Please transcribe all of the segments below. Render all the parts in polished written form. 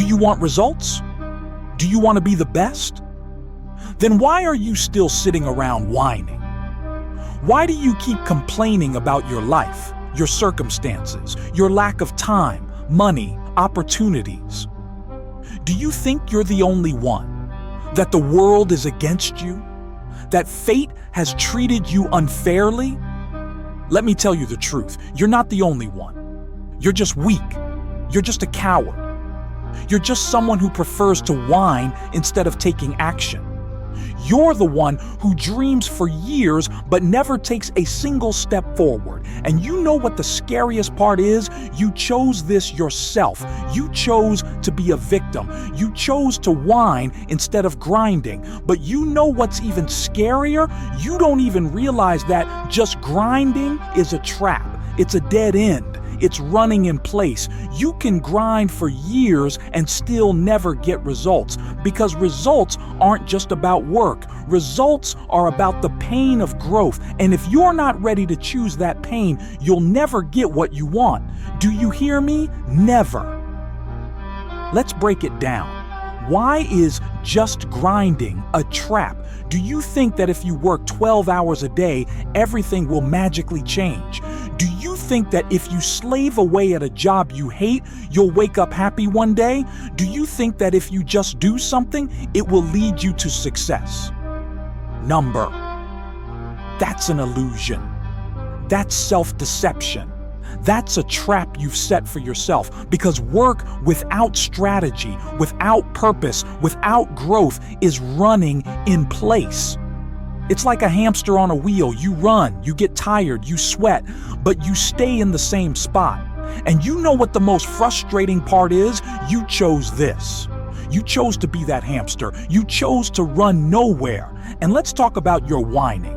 you want results? Do you want to be the best? Then why are you still sitting around whining? Why do you keep complaining about your life, your circumstances, your lack of time, money, opportunities? Do you think you're the only one? That the world is against you? That fate has treated you unfairly? Let me tell you the truth. You're not the only one. You're just weak. You're just a coward. You're just someone who prefers to whine instead of taking action. You're the one who dreams for years but never takes a single step forward. And you know what the scariest part is? You chose this yourself. You chose to be a victim. You chose to whine instead of grinding. But you know what's even scarier? You don't even realize that just grinding is a trap. It's a dead end. It's running in place. You can grind for years and still never get results, because results aren't just about work. Results are about the pain of growth. And if you're not ready to choose that pain, you'll never get what you want. Do you hear me? Never. Let's break it down. Why is just grinding a trap? Do you think that if you work 12 hours a day, everything will magically change? Do you think that if you slave away at a job you hate, you'll wake up happy one day? Do you think that if you just do something, it will lead you to success? Number. That's an illusion. That's self-deception. That's a trap you've set for yourself, because work without strategy, without purpose, without growth is running in place. It's like a hamster on a wheel. You run, you get tired, you sweat, but you stay in the same spot. And you know what the most frustrating part is? You chose this. You chose to be that hamster. You chose to run nowhere. And let's talk about your whining.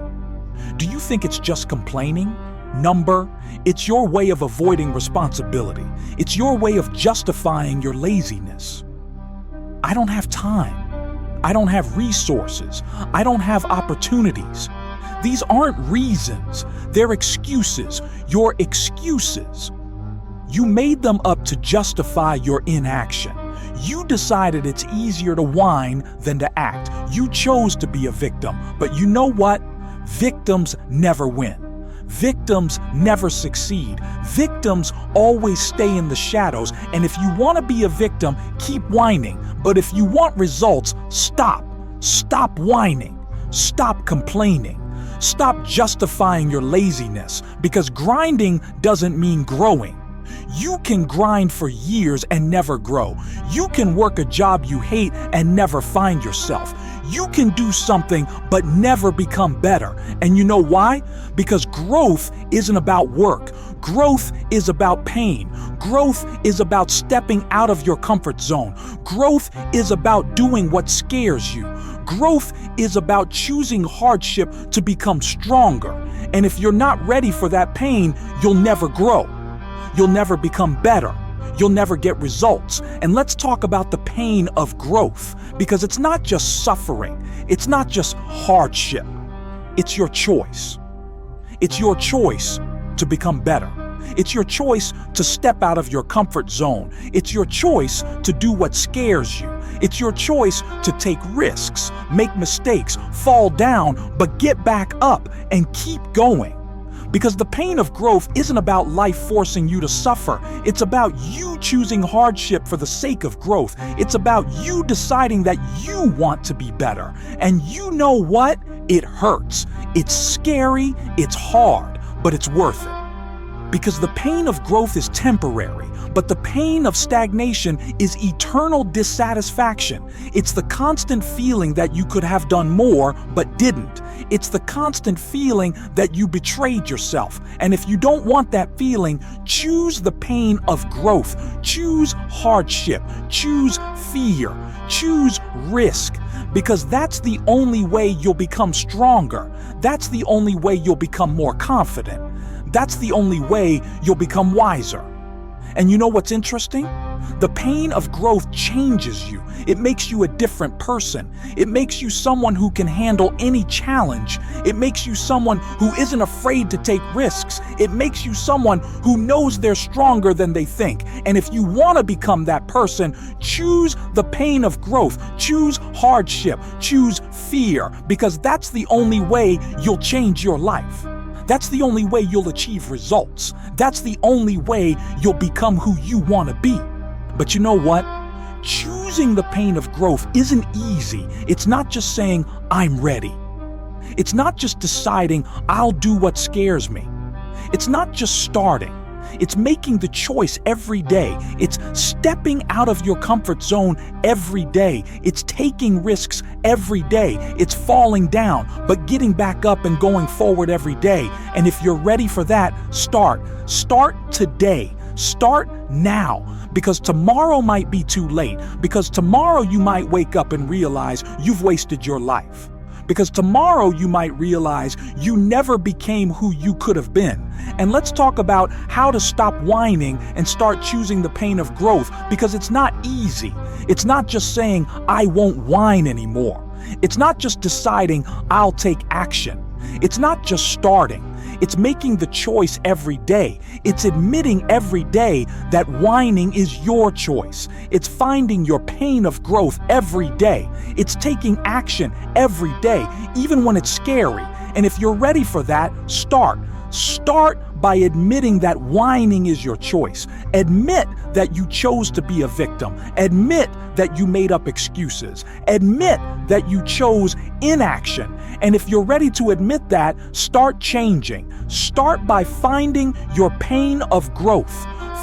Do you think it's just complaining? Number, it's your way of avoiding responsibility. It's your way of justifying your laziness. I don't have time. I don't have resources. I don't have opportunities. These aren't reasons. They're excuses. Your excuses. You made them up to justify your inaction. You decided it's easier to whine than to act. You chose to be a victim. But you know what? Victims never win. Victims never succeed. Victims always stay in the shadows. And if you want to be a victim, keep whining. But if you want results, stop. Stop whining. Stop complaining. Stop justifying your laziness, because grinding doesn't mean growing. You can grind for years and never grow. You can work a job you hate and never find yourself. You can do something but never become better. And you know why? Because growth isn't about work. Growth is about pain. Growth is about stepping out of your comfort zone. Growth is about doing what scares you. Growth is about choosing hardship to become stronger. And if you're not ready for that pain, you'll never grow. You'll never become better. You'll never get results. And let's talk about the pain of growth, because it's not just suffering. It's not just hardship. It's your choice. It's your choice to become better. It's your choice to step out of your comfort zone. It's your choice to do what scares you. It's your choice to take risks, make mistakes, fall down, but get back up and keep going. Because the pain of growth isn't about life forcing you to suffer. It's about you choosing hardship for the sake of growth. It's about you deciding that you want to be better. And you know what? It hurts. It's scary. It's hard, but it's worth it. Because the pain of growth is temporary, but the pain of stagnation is eternal dissatisfaction. It's the constant feeling that you could have done more, but didn't. It's the constant feeling that you betrayed yourself. And if you don't want that feeling, choose the pain of growth. Choose hardship. Choose fear. Choose risk. Because that's the only way you'll become stronger. That's the only way you'll become more confident. That's the only way you'll become wiser. And you know what's interesting? The pain of growth changes you. It makes you a different person. It makes you someone who can handle any challenge. It makes you someone who isn't afraid to take risks. It makes you someone who knows they're stronger than they think. And if you want to become that person, choose the pain of growth. Choose hardship. Choose fear, because that's the only way you'll change your life. That's the only way you'll achieve results. That's the only way you'll become who you want to be. But you know what? Choosing the pain of growth isn't easy. It's not just saying, I'm ready. It's not just deciding, I'll do what scares me. It's not just starting. It's making the choice every day. It's stepping out of your comfort zone every day. It's taking risks every day. It's falling down, but getting back up and going forward every day. And if you're ready for that, start. Start today. Start now, because tomorrow might be too late. Because tomorrow you might wake up and realize you've wasted your life. Because tomorrow you might realize you never became who you could have been. And let's talk about how to stop whining and start choosing the pain of growth, because it's not easy. It's not just saying, I won't whine anymore. It's not just deciding, I'll take action. It's not just starting. It's making the choice every day. It's admitting every day that whining is your choice. It's finding your pain of growth every day. It's taking action every day, even when it's scary. And if you're ready for that, start. Start by admitting that whining is your choice. Admit that you chose to be a victim. Admit that you made up excuses. Admit that you chose inaction. And if you're ready to admit that, start changing. Start by finding your pain of growth.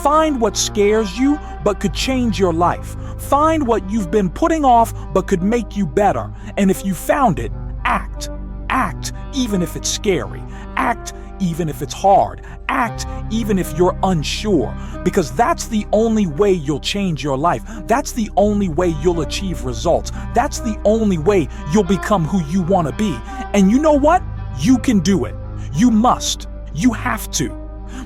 Find what scares you but could change your life. Find what you've been putting off but could make you better. And if you found it, act. Act even if it's scary. Act even if it's hard. Act even if you're unsure, because that's the only way you'll change your life. That's the only way you'll achieve results. That's the only way you'll become who you want to be. And you know what? You can do it. You must. You have to.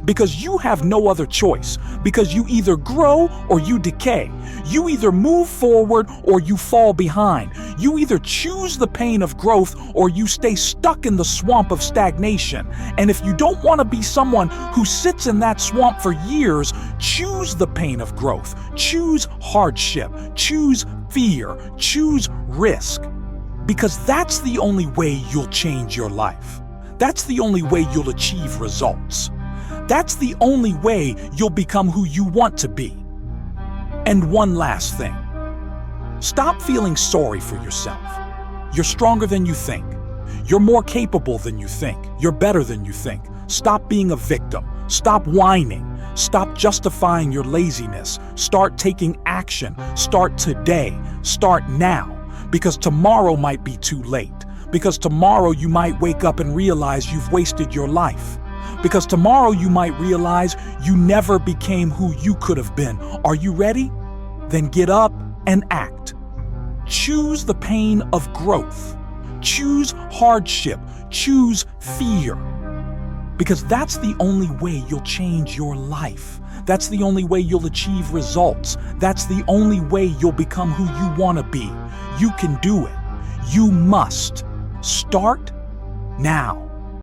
Because you have no other choice. Because you either grow or you decay. You either move forward or you fall behind. You either choose the pain of growth or you stay stuck in the swamp of stagnation. And if you don't want to be someone who sits in that swamp for years, choose the pain of growth. Choose hardship. Choose fear. Choose risk. Because that's the only way you'll change your life. That's the only way you'll achieve results. That's the only way you'll become who you want to be. And one last thing. Stop feeling sorry for yourself. You're stronger than you think. You're more capable than you think. You're better than you think. Stop being a victim. Stop whining. Stop justifying your laziness. Start taking action. Start today. Start now. Because tomorrow might be too late. Because tomorrow you might wake up and realize you've wasted your life. Because tomorrow you might realize you never became who you could have been. Are you ready? Then get up and act. Choose the pain of growth. Choose hardship. Choose fear. Because that's the only way you'll change your life. That's the only way you'll achieve results. That's the only way you'll become who you want to be. You can do it. You must. Start now.